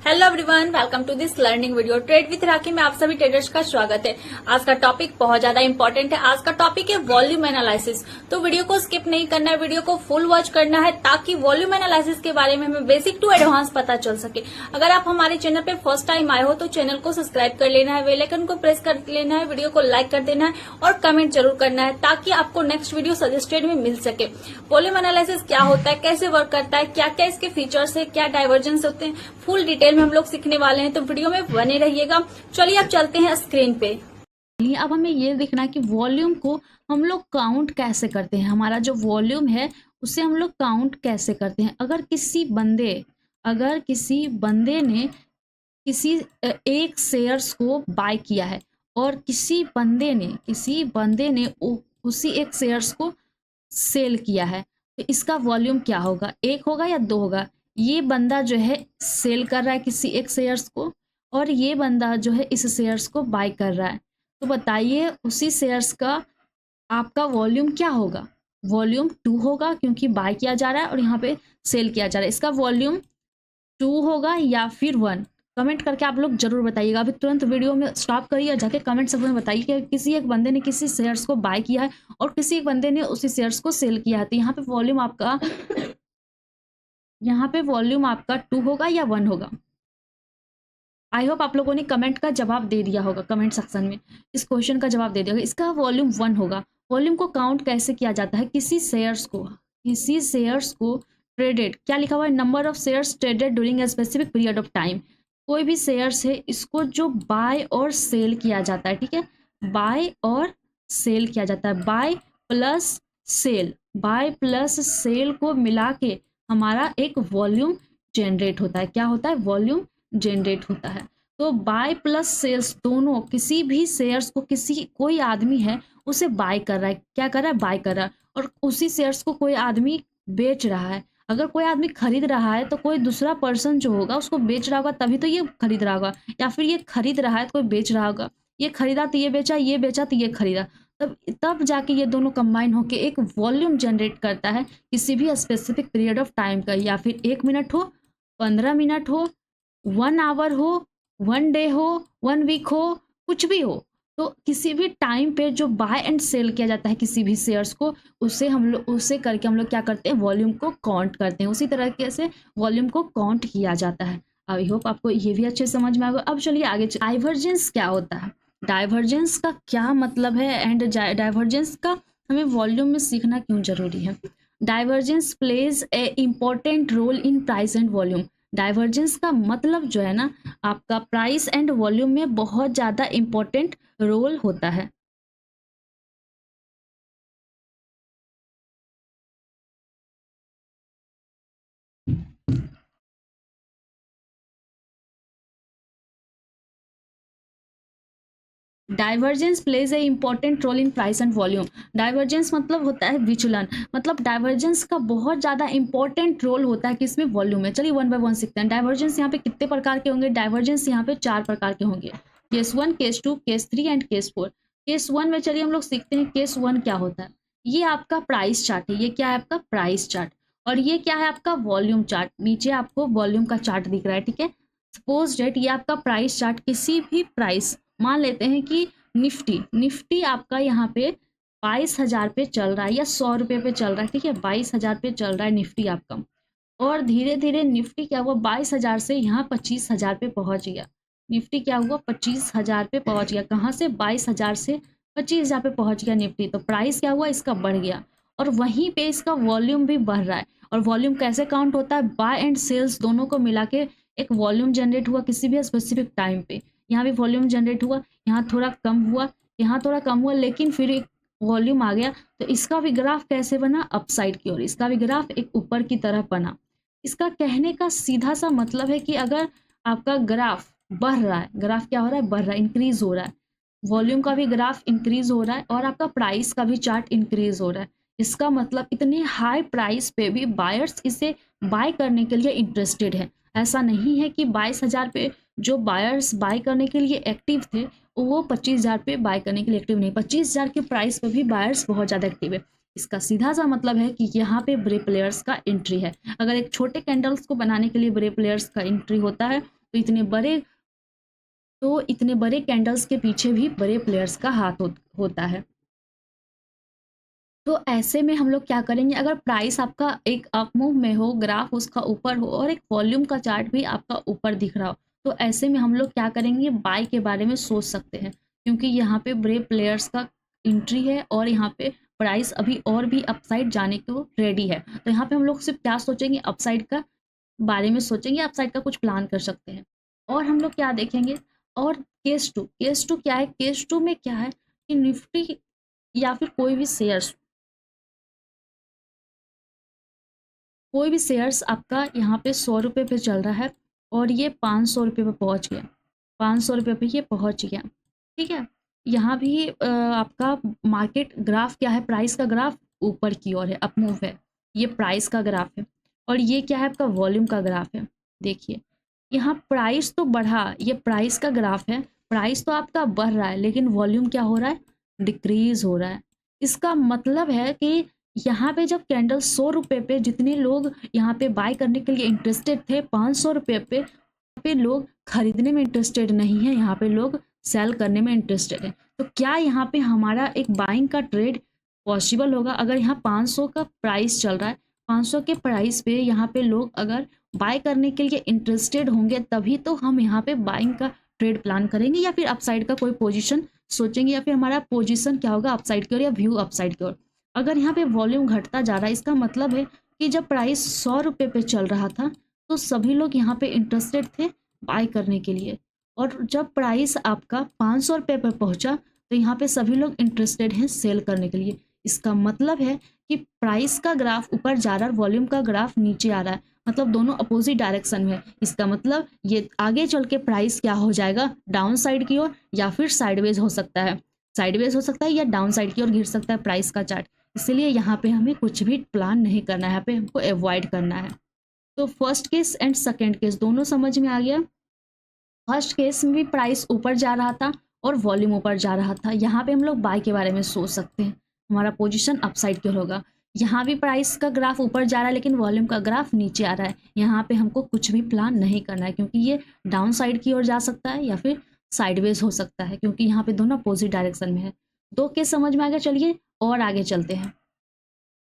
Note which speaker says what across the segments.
Speaker 1: Hello everyone, welcome to this learning video. Trade with Rakhi में आप सभी ट्रेडर्स का स्वागत है। आज का टॉपिक बहुत ज्यादा इंपॉर्टेंट है। आज का टॉपिक है वॉल्यूम एनालिसिस। तो वीडियो को स्किप नहीं करना है, वीडियो को फुल वॉच करना है ताकि वॉल्यूम एनालिसिस के बारे में हमें बेसिक टू एडवांस पता चल सके। अगर आप हमारे चैनल पे फर्स्ट टाइम आए हो तो चैनल को सब्सक्राइब कर लेना है, बेल आइकन को प्रेस कर लेना है, वीडियो को लाइक कर देना है और कमेंट जरूर करना है ताकि आपको नेक्स्ट वीडियो सजेस्टेड में मिल सके। वॉल्यूम एनालिसिस क्या होता है, कैसे वर्क करता है, क्या क्या इसके फीचर्स है, क्या डाइवर्जेंस होते हैं, फुल डिटेल में हम लोग सीखने वाले हैं। तो वीडियो में बने रहिएगा। चलिए अब चलते हैं स्क्रीन पे। अब हमें ये देखना है कि वॉल्यूम को हम लोग काउंट कैसे करते हैं। हमारा जो वॉल्यूम है उसे हम लोग काउंट कैसे करते हैं। अगर किसी बंदे ने किसी एक शेयर्स को बाय किया है और किसी बंदे ने उसी एक शेयर्स को सेल किया है, तो इसका वॉल्यूम क्या होगा, 1 होगा या 2 होगा। ये बंदा जो है सेल कर रहा है किसी एक शेयर्स को और ये बंदा जो है इस शेयर्स को बाय कर रहा है। तो बताइए उसी शेयर्स का आपका वॉल्यूम क्या होगा। वॉल्यूम 2 होगा क्योंकि बाय किया जा रहा है और यहाँ पे सेल किया जा रहा है। इसका वॉल्यूम 2 होगा या फिर 1। कमेंट करके आप लोग जरूर बताइएगा। अभी तुरंत वीडियो में स्टॉप करिए और जाके कमेंट सेक्शन में बताइए कि किसी एक बंदे ने किसी शेयर्स को बाय किया है और किसी एक बंदे ने उसी शेयर्स को सेल किया है। तो यहाँ पे वॉल्यूम आपका 2 होगा या 1 होगा। आई होप आप लोगों ने कमेंट का जवाब दे दिया होगा, कमेंट सेक्शन में इस क्वेश्चन का जवाब दे दिया होगा। इसका वॉल्यूम 1 होगा। वॉल्यूम को काउंट कैसे किया जाता है, किसी शेयर्स को ट्रेडेड, क्या लिखा हुआ है, number of shares traded during a specific period of time. कोई भी शेयर्स है इसको जो बाय और सेल किया जाता है, ठीक है, बाय और सेल किया जाता है। बाय प्लस सेल को मिला के हमारा एक वॉल्यूम जनरेट होता है। क्या होता है, वॉल्यूम जनरेट होता है। तो बाय प्लस सेल्स दोनों, किसी भी शेयर्स को कोई आदमी है उसे बाय कर रहा है, क्या कर रहा है, बाय कर रहा है, और उसी शेयर्स को कोई आदमी बेच रहा है। अगर कोई आदमी खरीद रहा है तो कोई दूसरा पर्सन जो होगा उसको बेच रहा होगा, तभी तो ये खरीद रहा होगा। या फिर ये खरीद रहा है तो कोई बेच रहा होगा, ये खरीदा तो ये बेचा, ये बेचा तो ये खरीदा, तब जाके ये दोनों कंबाइन होके एक वॉल्यूम जनरेट करता है किसी भी स्पेसिफिक पीरियड ऑफ टाइम का। या फिर 1 मिनट हो, 15 मिनट हो, 1 आवर हो, 1 डे हो, 1 वीक हो, कुछ भी हो। तो किसी भी टाइम पे जो बाय एंड सेल किया जाता है किसी भी शेयर्स को, उसे करके हम लोग क्या करते हैं, वॉल्यूम को काउंट करते हैं। उसी तरीके से वॉल्यूम को काउंट किया जाता है। आई होप आपको ये भी अच्छे समझ में आएगा। अब चलिए आगे। डाइवर्जेंस क्या होता है, डाइवर्जेंस का क्या मतलब है एंड डाइवर्जेंस का हमें वॉल्यूम में सीखना क्यों जरूरी है। Divergence plays a important role in price and volume. Divergence का मतलब जो है ना, आपका प्राइस एंड वॉल्यूम में बहुत ज़्यादा इम्पोर्टेंट रोल होता है। Divergence plays a important role in price and volume. Divergence मतलब होता है विचलन, मतलब डाइवर्जेंस का बहुत ज़्यादा इंपॉर्टेंट रोल होता है किसमें, वॉल्यूम में। चलिए 1 बाय 1 सीखते हैं। डाइवर्जेंस यहाँ पे कितने प्रकार के होंगे, डाइवर्जेंस यहाँ पे 4 प्रकार के होंगे। Case 1, case 2, case 3 and case 4। Case 1 में चलिए हम लोग सीखते हैं केस 1 क्या होता है। ये आपका प्राइस चार्ट है, ये क्या है आपका प्राइस चार्ट, और ये क्या है आपका वॉल्यूम चार्ट। नीचे आपको वॉल्यूम का चार्ट दिख रहा है, ठीक है। सपोज डेट ये आपका प्राइस चार्ट, किसी भी प्राइस, मान लेते हैं कि निफ्टी आपका यहाँ पे 22,000 पे चल रहा है या 100 रुपये पे चल रहा है, ठीक है। 22,000 पे चल रहा है निफ्टी आपका, और धीरे धीरे निफ्टी क्या हुआ, 22,000 से यहाँ 25,000 पे पहुंच गया। निफ्टी क्या हुआ, 25,000 पे पहुंच गया। कहाँ से, 22,000 से 25,000 पे पहुंच गया निफ्टी। तो प्राइस क्या हुआ, इसका बढ़ गया, और वहीं पे इसका वॉल्यूम भी बढ़ रहा है। और वॉल्यूम कैसे काउंट होता है, बाय एंड सेल्स दोनों को मिला के एक वॉल्यूम जनरेट हुआ किसी भी स्पेसिफिक टाइम पे। यहाँ भी वॉल्यूम जनरेट हुआ, यहाँ थोड़ा कम हुआ, यहाँ थोड़ा कम हुआ, लेकिन फिर एक वॉल्यूम आ गया। तो इसका भी ग्राफ कैसे बना, अपसाइड की ओर, इसका भी ग्राफ एक ऊपर की तरफ बना। इसका कहने का सीधा सा मतलब है कि अगर आपका ग्राफ बढ़ रहा है, ग्राफ क्या हो रहा है, बढ़ रहा है, इंक्रीज हो रहा है, वॉल्यूम का भी ग्राफ इंक्रीज हो रहा है और आपका प्राइस का भी चार्ट इंक्रीज हो रहा है, इसका मतलब इतने हाई प्राइस पे भी बायर्स इसे बाय करने के लिए इंटरेस्टेड है। ऐसा नहीं है कि 22,000 पे जो बायर्स बाय करने के लिए एक्टिव थे वो 25,000 पे बाय करने के लिए एक्टिव नहीं, 25,000 के प्राइस पे भी बायर्स बहुत ज़्यादा एक्टिव है। इसका सीधा सा मतलब है कि यहाँ पे बड़े प्लेयर्स का एंट्री है। अगर एक छोटे कैंडल्स को बनाने के लिए बड़े प्लेयर्स का एंट्री होता है इतने बड़े कैंडल्स के पीछे भी बड़े प्लेयर्स का हाथ होता है। तो ऐसे में हम लोग क्या करेंगे, अगर प्राइस आपका एक अप मूव में हो, ग्राफ उसका ऊपर हो और एक वॉल्यूम का चार्ट भी आपका ऊपर दिख रहा हो, तो ऐसे में हम लोग क्या करेंगे, बाय के बारे में सोच सकते हैं, क्योंकि यहाँ पे बड़े प्लेयर्स का एंट्री है और यहाँ पे प्राइस अभी और भी अपसाइड जाने को रेडी है। तो यहाँ पे हम लोग सिर्फ क्या सोचेंगे, अपसाइड का बारे में सोचेंगे, अपसाइड का कुछ प्लान कर सकते हैं। और हम लोग क्या देखेंगे, और केस टू क्या है, केस टू में क्या है कि निफ्टी या फिर कोई भी शेयर्स आपका यहाँ पे 100 रुपये पे चल रहा है और ये 500 रुपये पे पहुँच गया, 500 रुपये पे ये पहुँच गया, ठीक है। यहाँ भी आपका मार्केट ग्राफ क्या है, प्राइस का ग्राफ ऊपर की ओर है, अप मूव है, ये प्राइस का ग्राफ है। और ये क्या है, आपका वॉल्यूम का ग्राफ है। देखिए यहाँ प्राइस तो बढ़ा, ये प्राइस का ग्राफ है, प्राइस तो आपका बढ़ रहा है लेकिन वॉल्यूम क्या हो रहा है, डिक्रीज हो रहा है। इसका मतलब है कि यहाँ पे जब कैंडल 100 रुपये पे जितने लोग यहाँ पे बाय करने के लिए इंटरेस्टेड थे, 500 रुपये पे यहाँ पे लोग खरीदने में इंटरेस्टेड नहीं है, यहाँ पे लोग सेल करने में इंटरेस्टेड है। तो क्या यहाँ पे हमारा एक बाइंग का ट्रेड पॉसिबल होगा? अगर यहाँ 500 का प्राइस चल रहा है, 500 के प्राइस पे यहाँ पे लोग अगर बाय करने के लिए इंटरेस्टेड होंगे तभी तो हम यहाँ पे बाइंग का ट्रेड प्लान करेंगे या फिर अपसाइड का कोई पोजीशन सोचेंगे, या फिर हमारा पोजीशन क्या होगा, अपसाइड की ओर या व्यू अपसाइड की ओर। अगर यहाँ पे वॉल्यूम घटता जा रहा है, इसका मतलब है कि जब प्राइस 100 रुपये पे चल रहा था तो सभी लोग यहाँ पे इंटरेस्टेड थे बाय करने के लिए, और जब प्राइस आपका 500 रुपये पे पहुँचा तो यहाँ पे सभी लोग इंटरेस्टेड हैं सेल करने के लिए। इसका मतलब है कि प्राइस का ग्राफ ऊपर जा रहा है और वॉल्यूम का ग्राफ नीचे आ रहा है, मतलब दोनों अपोजिट डायरेक्शन में है। इसका मतलब ये आगे चल के प्राइस क्या हो जाएगा, डाउन साइड की ओर या फिर साइडवेज हो सकता है, साइडवेज हो सकता है या डाउन साइड की ओर गिर सकता है प्राइस का चार्ट। इसलिए यहाँ पे हमें कुछ भी प्लान नहीं करना है, यहाँ पे हमको अवॉइड करना है। तो first case and second case दोनों समझ में आ गया। फर्स्ट केस में भी प्राइस ऊपर जा रहा था और वॉल्यूम ऊपर जा रहा था, यहाँ पे हम लोग बाय के बारे में सोच सकते हैं, हमारा पोजीशन अपसाइड की ओर होगा। यहाँ भी प्राइस का ग्राफ ऊपर जा रहा है लेकिन वॉल्यूम का ग्राफ नीचे आ रहा है, यहाँ पे हमको कुछ भी प्लान नहीं करना है, क्योंकि ये डाउन साइड की ओर जा सकता है या फिर साइडवेज हो सकता है, क्योंकि यहाँ पे दोनों अपोजिट डायरेक्शन में है। दो केस समझ में आ गया, चलिए और आगे चलते हैं।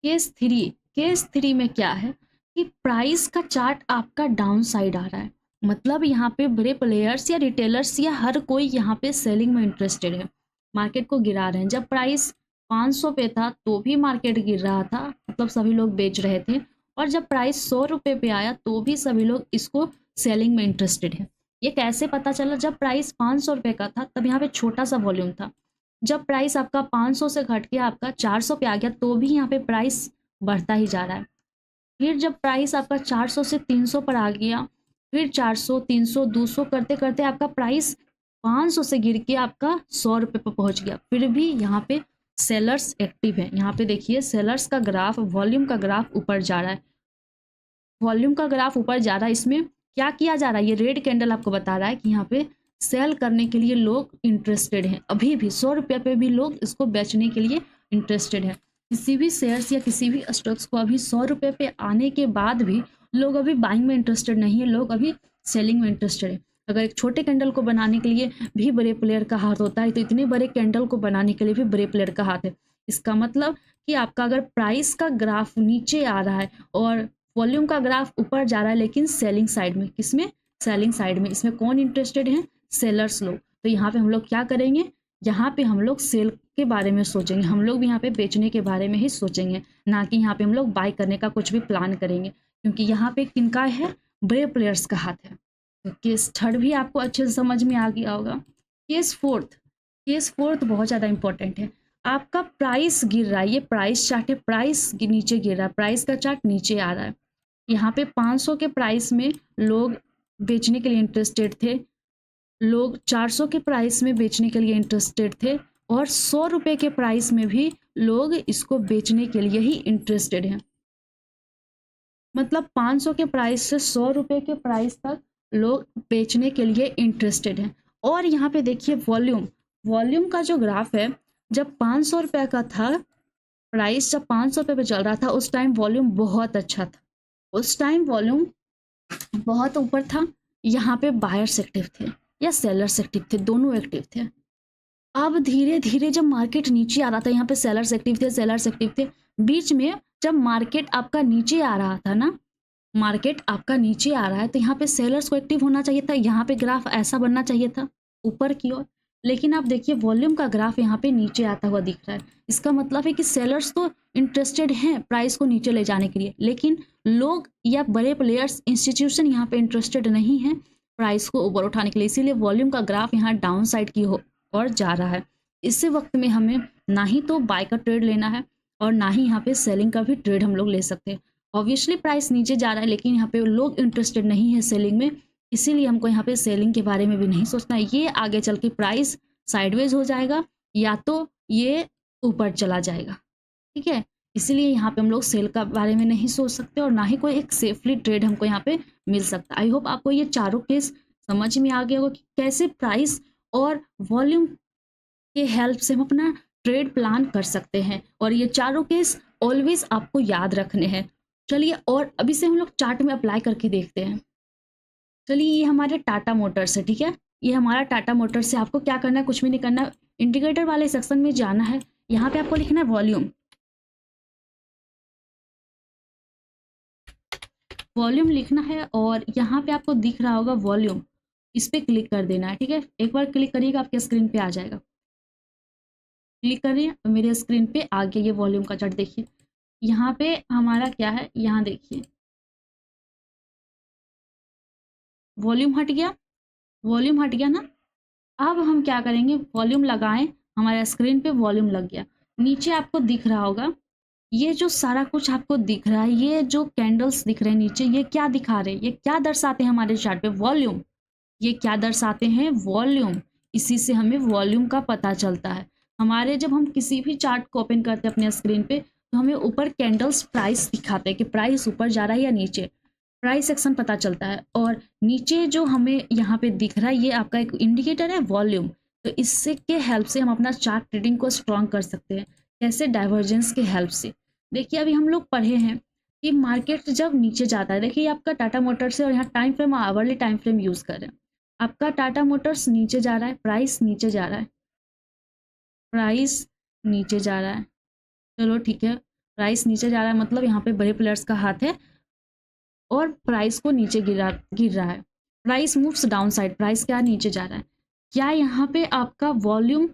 Speaker 1: केस थ्री में क्या है कि प्राइस का चार्ट आपका डाउन साइड आ रहा है, मतलब यहाँ पे बड़े प्लेयर्स या रिटेलर्स या हर कोई यहाँ पे सेलिंग में इंटरेस्टेड है, मार्केट को गिरा रहे हैं। जब प्राइस 500 पे था तो भी मार्केट गिर रहा था, मतलब सभी लोग बेच रहे थे, और जब प्राइस 100 रुपये पे आया तो भी सभी लोग इसको सेलिंग में इंटरेस्टेड है। ये कैसे पता चला? जब प्राइस 500 रुपये का था तब यहाँ पे छोटा सा वॉल्यूम था, जब प्राइस आपका 500 से घट के आपका 400 पे आ गया तो भी यहाँ पे प्राइस बढ़ता ही जा रहा है। फिर जब प्राइस आपका 400 से 300 पर आ गया, फिर 400, 300, 200 करते करते आपका प्राइस 500 से गिर के आपका 100 रुपये पर पहुंच गया, फिर भी यहाँ पे सेलर्स एक्टिव है। यहाँ पे देखिए सेलर्स का ग्राफ, वॉल्यूम का ग्राफ ऊपर जा रहा है, वॉल्यूम का ग्राफ ऊपर जा रहा है। इसमें क्या किया जा रहा है, ये रेड कैंडल आपको बता रहा है कि यहाँ पे सेल करने के लिए लोग इंटरेस्टेड हैं, अभी भी 100 रुपये पे भी लोग इसको बेचने के लिए इंटरेस्टेड हैं। किसी भी शेयर्स या किसी भी स्टॉक्स को अभी 100 रुपये पे आने के बाद भी लोग अभी बाइंग में इंटरेस्टेड नहीं है, लोग अभी सेलिंग में इंटरेस्टेड है। अगर एक छोटे कैंडल को बनाने के लिए भी बड़े प्लेयर का हाथ होता है तो इतने बड़े कैंडल को बनाने के लिए भी बड़े प्लेयर का हाथ है। इसका मतलब कि आपका अगर प्राइस का ग्राफ नीचे आ रहा है और वॉल्यूम का ग्राफ ऊपर जा रहा है लेकिन सेलिंग साइड में, किसमें, सेलिंग साइड में, इसमें कौन इंटरेस्टेड है, सेलर्स लोग। तो यहाँ पे हम लोग क्या करेंगे, यहाँ पे हम लोग सेल के बारे में सोचेंगे, हम लोग भी यहाँ पे बेचने के बारे में ही सोचेंगे, ना कि यहाँ पे हम लोग बाय करने का कुछ भी प्लान करेंगे, क्योंकि यहाँ पे किनका है, बड़े प्लेयर्स का हाथ है। तो केस थर्ड भी आपको अच्छे से समझ में आ गया होगा। केस फोर्थ बहुत ज़्यादा इंपॉर्टेंट है। आपका प्राइस गिर रहा है, ये प्राइस चार्ट है, प्राइस नीचे गिर रहा है, प्राइस का चार्ट नीचे आ रहा है। यहाँ पे 500 के प्राइस में लोग बेचने के लिए इंटरेस्टेड थे, लोग 400 के प्राइस में बेचने के लिए इंटरेस्टेड थे, और 100 रुपये के प्राइस में भी लोग इसको बेचने के लिए ही इंटरेस्टेड हैं। मतलब 500 के प्राइस से 100 रुपये के प्राइस तक लोग बेचने के लिए इंटरेस्टेड हैं। और यहाँ पे देखिए वॉल्यूम का जो ग्राफ है, जब 500 रुपये का था प्राइस, जब 500 रुपये पे चल रहा था उस टाइम वॉल्यूम बहुत अच्छा था, उस टाइम वॉल्यूम बहुत ऊपर था, यहाँ पे बायर्स एक्टिव थे या सेलर्स एक्टिव थे, दोनों एक्टिव थे। अब धीरे धीरे जब मार्केट नीचे आ रहा था, यहाँ पे सेलर्स एक्टिव थे, सेलर्स एक्टिव थे। बीच में जब मार्केट आपका नीचे आ रहा था ना, मार्केट आपका नीचे आ रहा है तो यहाँ पे सेलर्स को एक्टिव होना चाहिए था, यहाँ पे ग्राफ ऐसा बनना चाहिए था ऊपर की ओर। लेकिन आप देखिए वॉल्यूम का ग्राफ यहाँ पे नीचे आता हुआ दिख रहा है। इसका मतलब है कि सेलर्स तो इंटरेस्टेड हैं प्राइस को नीचे ले जाने के लिए, लेकिन लोग या बड़े प्लेयर्स इंस्टीट्यूशन यहाँ पे इंटरेस्टेड नहीं है प्राइस को ऊपर उठाने के लिए। इसीलिए वॉल्यूम का ग्राफ यहाँ डाउन साइड की ओर जा रहा है। इसी वक्त में हमें ना ही तो बाय का ट्रेड लेना है और ना ही यहाँ पे सेलिंग का भी ट्रेड हम लोग ले सकते हैं। ऑब्वियसली प्राइस नीचे जा रहा है, लेकिन यहाँ पे लोग इंटरेस्टेड नहीं है सेलिंग में, इसीलिए हमको यहाँ पे सेलिंग के बारे में भी नहीं सोचना है। ये आगे चल के प्राइस साइडवेज हो जाएगा या तो ये ऊपर चला जाएगा, ठीक है। इसीलिए यहाँ पे हम लोग सेल का बारे में नहीं सोच सकते और ना ही कोई एक सेफली ट्रेड हमको यहाँ पे मिल सकता। आई होप आपको ये चारों केस समझ में आ गया होगा कि कैसे प्राइस और वॉल्यूम के हेल्प से हम अपना ट्रेड प्लान कर सकते हैं, और ये चारों केस ऑलवेज आपको याद रखने हैं। चलिए और अभी से हम लोग चार्ट में अप्लाई करके देखते हैं। चलिए ये हमारे टाटा मोटर्स है, ठीक है। ये हमारा टाटा मोटर्स से आपको क्या करना है, कुछ भी नहीं करना, इंडिकेटर वाले सेक्शन में जाना है। यहाँ पे आपको लिखना है वॉल्यूम, वॉल्यूम लिखना है और यहाँ पे आपको दिख रहा होगा वॉल्यूम, इस पर क्लिक कर देना है, ठीक है। एक बार क्लिक करिएगा आपके स्क्रीन पे आ जाएगा। क्लिक करिए और मेरे स्क्रीन पे आ गया ये वॉल्यूम का चार्ट। देखिए यहाँ पे हमारा क्या है, यहाँ देखिए वॉल्यूम हट गया, वॉल्यूम हट गया ना। अब हम क्या करेंगे, वॉल्यूम लगाएं, हमारे स्क्रीन पे वॉल्यूम लग गया। नीचे आपको दिख रहा होगा ये जो सारा कुछ आपको दिख रहा है, ये जो कैंडल्स दिख रहे हैं नीचे, ये क्या दिखा रहे हैं, ये क्या दर्शाते हैं हमारे चार्ट पे, वॉल्यूम। ये क्या दर्शाते हैं, वॉल्यूम। इसी से हमें वॉल्यूम का पता चलता है। हमारे जब हम किसी भी चार्ट को ओपन करते हैं अपने स्क्रीन पे, तो हमें ऊपर कैंडल्स प्राइस दिखाते हैं कि प्राइस ऊपर जा रहा है या नीचे, प्राइस सेक्शन पता चलता है। और नीचे जो हमें यहाँ पे दिख रहा है ये आपका एक इंडिकेटर है वॉल्यूम। तो इससे के हेल्प से हम अपना चार्ट ट्रेडिंग को स्ट्रॉन्ग कर सकते हैं। कैसे, डाइवर्जेंस के हेल्प से। देखिए अभी हम लोग पढ़े हैं कि मार्केट जब नीचे जाता है, देखिए आपका टाटा मोटर्स है और यहाँ time frame hourly time frame use कर रहे हैं। आपका टाटा मोटर्स नीचे जा रहा है, प्राइस नीचे जा रहा है, प्राइस नीचे जा रहा है, चलो ठीक है, प्राइस नीचे जा रहा है मतलब यहाँ पे बड़े प्लेयर्स का हाथ है और प्राइस को नीचे गिर रहा है। Price moves down side, price क्या नीचे जा रहा है। क्या यहाँ पे आपका वॉल्यूम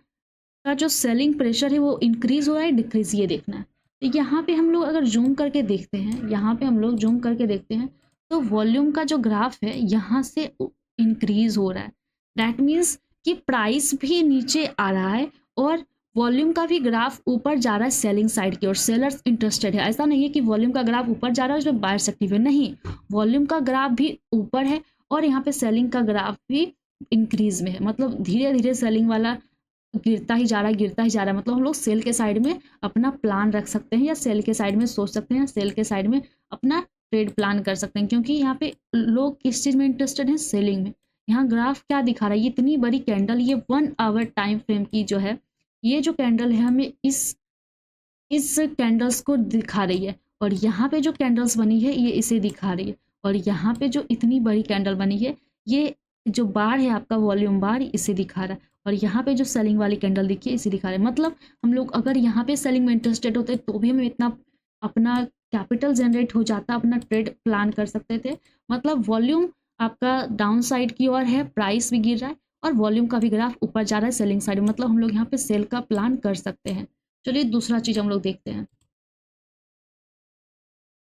Speaker 1: का जो सेलिंग प्रेशर है वो इंक्रीज हो रहा है डिक्रीज, ये देखना है। तो यहाँ पे हम लोग अगर जूम करके देखते हैं, यहाँ पे हम लोग जूम करके देखते हैं तो वॉल्यूम का जो ग्राफ है यहाँ से इंक्रीज हो रहा है। दैट मीन्स कि प्राइस भी नीचे आ रहा है और वॉल्यूम का भी ग्राफ ऊपर जा रहा है सेलिंग साइड की ओर, सेलर्स इंटरेस्टेड है। ऐसा नहीं है कि वॉल्यूम का ग्राफ ऊपर जा रहा है उसमें बायर्स एक्टिव है, नहीं, वॉल्यूम का ग्राफ भी ऊपर है और यहाँ पे सेलिंग का ग्राफ भी इंक्रीज में है। मतलब धीरे धीरे सेलिंग वाला गिरता ही जा रहा है, गिरता ही जा रहा है। मतलब हम लोग सेल के साइड में अपना प्लान रख सकते हैं या सेल के साइड में सोच सकते हैं, सेल के साइड में अपना ट्रेड प्लान कर सकते हैं, क्योंकि यहाँ पे लोग किस चीज़ में इंटरेस्टेड हैं, सेलिंग में। यहाँ ग्राफ क्या दिखा रहा है, ये इतनी बड़ी कैंडल, ये 1 आवर टाइम फ्रेम की जो है, ये जो कैंडल है हमें इस कैंडल्स को दिखा रही है और यहाँ पे जो कैंडल्स बनी है ये इसे दिखा रही है, और यहाँ पे जो इतनी बड़ी कैंडल बनी है ये जो बार है आपका वॉल्यूम बार इसे दिखा रहा है, और यहाँ पे जो सेलिंग वाली कैंडल दिखी है इसे दिखा रहा है। मतलब हम लोग अगर यहाँ पे सेलिंग में इंटरेस्टेड होते तो भी हमें इतना अपना कैपिटल जनरेट हो जाता, अपना ट्रेड प्लान कर सकते थे। मतलब वॉल्यूम आपका डाउन साइड की ओर है, प्राइस भी गिर रहा है और वॉल्यूम का भी ग्राफ ऊपर जा रहा है सेलिंग साइड, मतलब हम लोग यहाँ पे सेल का प्लान कर सकते हैं। चलिए दूसरा चीज हम लोग देखते हैं।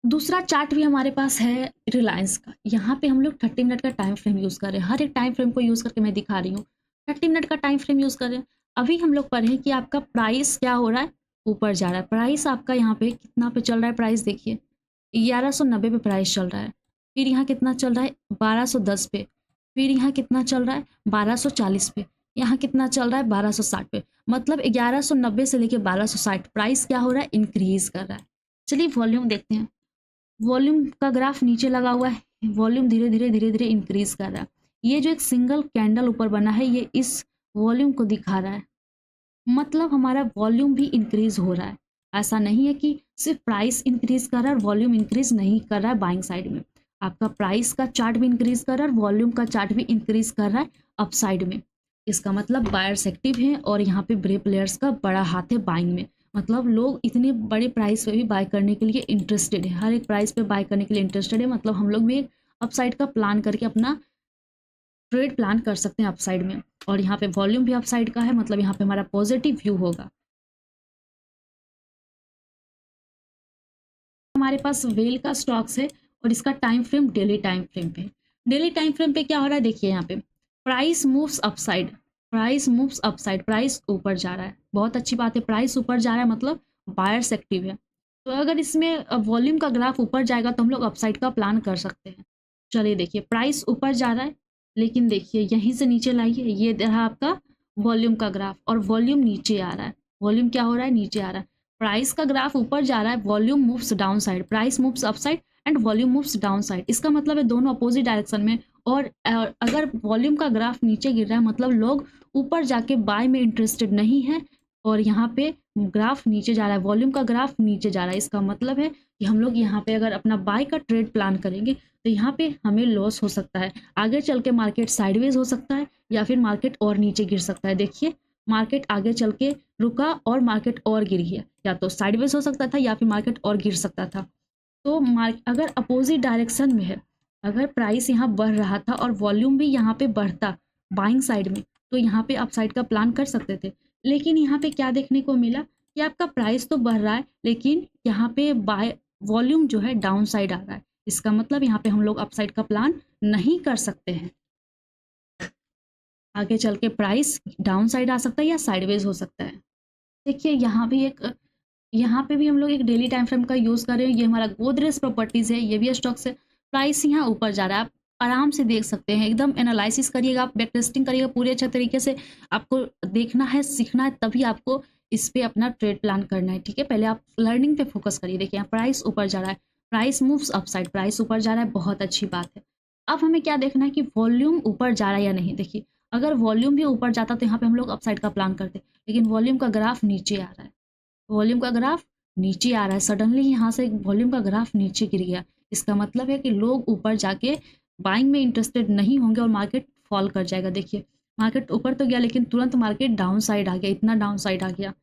Speaker 1: दूसरा चार्ट भी हमारे पास है रिलायंस का। यहाँ पे हम लोग 30 मिनट का टाइम फ्रेम यूज़ कर रहे हैं, हर एक टाइम फ्रेम को यूज़ करके मैं दिखा रही हूँ। 30 मिनट का टाइम फ्रेम यूज़ कर रहे हैं। अभी हम लोग पढ़े कि आपका प्राइस क्या हो रहा है, ऊपर जा रहा है। प्राइस आपका यहाँ पे कितना पे चल रहा है, प्राइस देखिए 1190 पे प्राइस चल रहा है। फिर यहाँ कितना चल रहा है, 1210 पे। फिर यहाँ कितना चल रहा है, 1240 पे। यहाँ कितना चल रहा है, 1260 पे। मतलब 1190 से लेके 1260 प्राइस क्या हो रहा है, इंक्रीज कर रहा है। चलिए वॉल्यूम देखते हैं। वॉल्यूम का ग्राफ नीचे लगा हुआ है, वॉल्यूम धीरे धीरे धीरे धीरे इंक्रीज कर रहा है। ये जो एक सिंगल कैंडल ऊपर बना है ये इस वॉल्यूम को दिखा रहा है, मतलब हमारा वॉल्यूम भी इंक्रीज हो रहा है। ऐसा नहीं है कि सिर्फ प्राइस इंक्रीज कर रहा है और वॉल्यूम इंक्रीज नहीं कर रहा है बाइंग साइड में। आपका प्राइस का चार्ट भी इंक्रीज कर रहा है और वॉल्यूम का चार्ट भी इंक्रीज कर रहा है अपसाइड में। इसका मतलब बायर्स एक्टिव हैं और यहाँ पे बड़े प्लेयर्स का बड़ा हाथ है बाइंग में। मतलब लोग इतने बड़े प्राइस पे भी बाय करने के लिए इंटरेस्टेड है, हर एक प्राइस पे बाय करने के लिए इंटरेस्टेड है। मतलब हम लोग भी अपसाइड का प्लान करके अपना ट्रेड प्लान कर सकते हैं अपसाइड में। और यहाँ पे वॉल्यूम भी अपसाइड का है, मतलब यहाँ पे हमारा पॉजिटिव व्यू होगा। हमारे पास वेल का स्टॉक्स है और इसका time frame daily time frame पे। डेली टाइम फ्रेम पे क्या हो रहा है देखिए, यहाँ पे price moves upside, price moves upside, price ऊपर जा रहा है। बहुत अच्छी बात है, प्राइस ऊपर जा रहा है मतलब बायर्स एक्टिव है। तो अगर इसमें वॉल्यूम का ग्राफ ऊपर जाएगा तो हम लोग अपसाइड का प्लान कर सकते हैं। चलिए देखिए, प्राइस ऊपर जा रहा है लेकिन देखिए यहीं से नीचे लाइए, ये रहा आपका वॉल्यूम का ग्राफ और वॉल्यूम नीचे आ रहा है। वॉल्यूम क्या हो रहा है, नीचे आ रहा है। प्राइस का ग्राफ ऊपर जा रहा है, volume moves down side, price moves up side and volume moves down side. इसका मतलब है दोनों अपोजिट डायरेक्शन में। और अगर वॉल्यूम का ग्राफ नीचे गिर रहा है मतलब लोग ऊपर जाके बाय में इंटरेस्टेड नहीं है और यहाँ पे ग्राफ नीचे जा रहा है, वॉल्यूम का ग्राफ नीचे जा रहा है। इसका मतलब है कि हम लोग यहाँ पे अगर अपना बाय का ट्रेड प्लान करेंगे तो यहाँ पे हमें लॉस हो सकता है। आगे चल के मार्केट साइडवेज हो सकता है या फिर मार्केट और नीचे गिर सकता है। देखिए मार्केट आगे चल के रुका और मार्केट और गिर गया, या तो साइडवेज हो सकता था या फिर मार्केट और गिर सकता था। तो अगर अपोजिट डायरेक्शन में है, अगर प्राइस यहाँ बढ़ रहा था और वॉल्यूम भी यहाँ पे बढ़ता बाइंग साइड में, तो यहाँ पे आप साइड का प्लान कर सकते थे। लेकिन यहाँ पे क्या देखने को मिला कि आपका प्राइस तो बढ़ रहा है लेकिन यहाँ पे बाय वॉल्यूम जो है डाउन साइड आ रहा है। इसका मतलब यहाँ पे हम लोग अपसाइड का प्लान नहीं कर सकते हैं। आगे चल के प्राइस डाउन साइड आ सकता है या साइडवेज हो सकता है। देखिए यहाँ पे भी हम लोग एक डेली टाइम फ्रेम का यूज़ कर रहे हैं। ये हमारा गोदरेज प्रॉपर्टीज़ है, ये भी स्टॉक्स है। प्राइस यहाँ ऊपर जा रहा है, आप आराम से देख सकते हैं। एकदम एनालिसिस करिएगा, आप बैक टेस्टिंग करिएगा पूरे अच्छे तरीके से। आपको देखना है, सीखना है, तभी आपको इस पे अपना ट्रेड प्लान करना है, ठीक है। पहले आप लर्निंग पे फोकस करिए। देखिए यहाँ प्राइस ऊपर जा रहा है, प्राइस मूव्स अपसाइड, प्राइस ऊपर जा रहा है, बहुत अच्छी बात है। अब हमें क्या देखना है कि वॉल्यूम ऊपर जा रहा है या नहीं। देखिए अगर वॉल्यूम भी ऊपर जाता तो यहाँ पे हम लोग अपसाइड का प्लान करते, लेकिन वॉल्यूम का ग्राफ नीचे आ रहा है, वॉल्यूम का ग्राफ नीचे आ रहा है। सडनली यहाँ से वॉल्यूम का ग्राफ नीचे गिर गया। इसका मतलब है कि लोग ऊपर जाके बाइंग में इंटरेस्टेड नहीं होंगे और मार्केट फॉल कर जाएगा। देखिए मार्केट ऊपर तो गया लेकिन तुरंत मार्केट डाउन साइड आ गया, इतना डाउन साइड आ गया।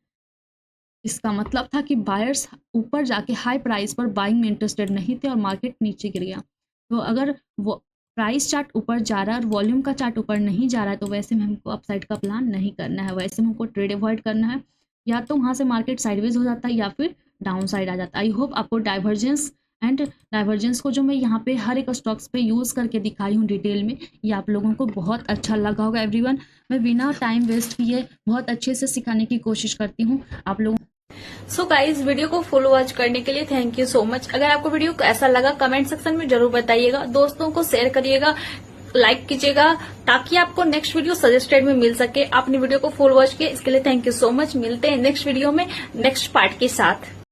Speaker 1: इसका मतलब था कि बायर्स ऊपर जाके हाई प्राइस पर बाइंग में इंटरेस्टेड नहीं थे और मार्केट नीचे गिर गया। तो अगर वो प्राइस चार्ट ऊपर जा रहा है और वॉल्यूम का चार्ट ऊपर नहीं जा रहा है तो वैसे में हमको अपसाइड का प्लान नहीं करना है, वैसे में हमको ट्रेड अवॉइड करना है। या तो वहाँ से मार्केट साइडवेज हो जाता है या फिर डाउन साइड आ जाता है। आई होप आपको डाइवर्जेंस को जो मैं यहाँ पे हर एक स्टॉक्स पे यूज़ करके दिखाई हूँ डिटेल में, ये आप लोगों को बहुत अच्छा लगा होगा। एवरीवन, मैं बिना टाइम वेस्ट किए बहुत अच्छे से सिखाने की कोशिश करती हूँ आप लोगों।
Speaker 2: सो गाइस, वीडियो को फुल वॉच करने के लिए थैंक यू सो मच। अगर आपको वीडियो कैसा लगा कमेंट सेक्शन में जरूर बताइएगा, दोस्तों को शेयर करिएगा, लाइक कीजिएगा ताकि आपको नेक्स्ट वीडियो सजेस्टेड में मिल सके। आपने वीडियो को फुल वॉच किया इसके लिए थैंक यू सो मच। मिलते हैं नेक्स्ट वीडियो में नेक्स्ट पार्ट के साथ।